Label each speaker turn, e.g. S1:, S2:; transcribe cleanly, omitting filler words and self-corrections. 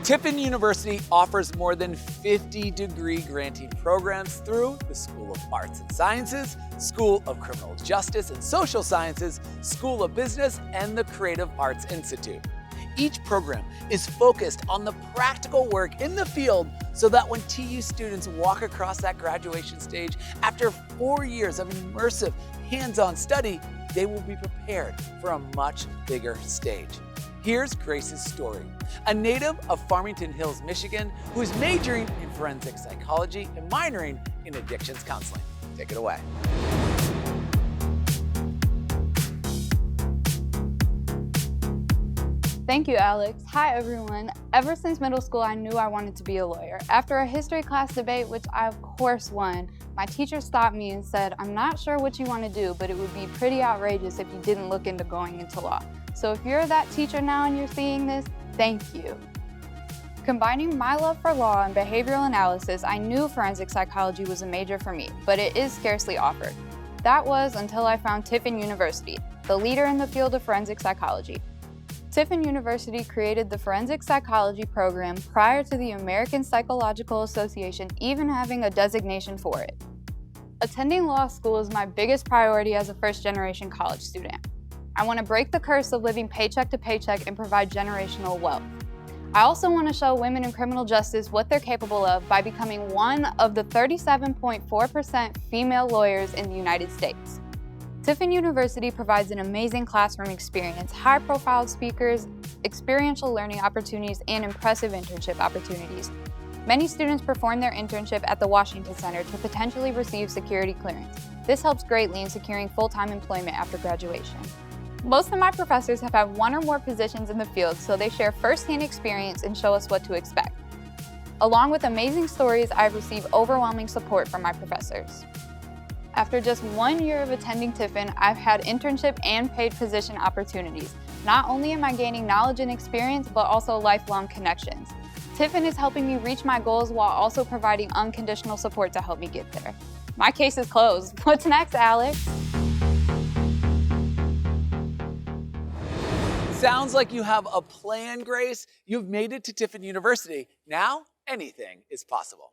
S1: Tiffin University offers more than 50 degree granting programs through the School of Arts and Sciences, School of Criminal Justice and Social Sciences, School of Business, and the Creative Arts Institute. Each program is focused on the practical work in the field so that when TU students walk across that graduation stage after 4 years of immersive hands-on study, they will be prepared for a much bigger stage. Here's Grace's story, a native of Farmington Hills, Michigan, who is majoring in forensic psychology and minoring in addictions counseling. Take it away.
S2: Thank you, Alex. Hi, everyone. Ever since middle school, I knew I wanted to be a lawyer. After a history class debate, which I of course won, my teacher stopped me and said, "I'm not sure what you want to do, but it would be pretty outrageous if you didn't look into going into law." So if you're that teacher now and you're seeing this, thank you. Combining my love for law and behavioral analysis, I knew forensic psychology was a major for me, but it is scarcely offered. That was until I found Tiffin University, the leader in the field of forensic psychology. Tiffin University created the Forensic Psychology program prior to the American Psychological Association even having a designation for it. Attending law school is my biggest priority as a first-generation college student. I want to break the curse of living paycheck to paycheck and provide generational wealth. I also want to show women in criminal justice what they're capable of by becoming one of the 37.4% female lawyers in the United States. Tiffin University provides an amazing classroom experience, high-profile speakers, experiential learning opportunities, and impressive internship opportunities. Many students perform their internship at the Washington Center to potentially receive security clearance. This helps greatly in securing full-time employment after graduation. Most of my professors have had one or more positions in the field, so they share first-hand experience and show us what to expect. Along with amazing stories, I've received overwhelming support from my professors. After just 1 year of attending Tiffin, I've had internship and paid position opportunities. Not only am I gaining knowledge and experience, but also lifelong connections. Tiffin is helping me reach my goals while also providing unconditional support to help me get there. My case is closed. What's next, Alex?
S1: Sounds like you have a plan, Grace. You've made it to Tiffin University. Now, anything is possible.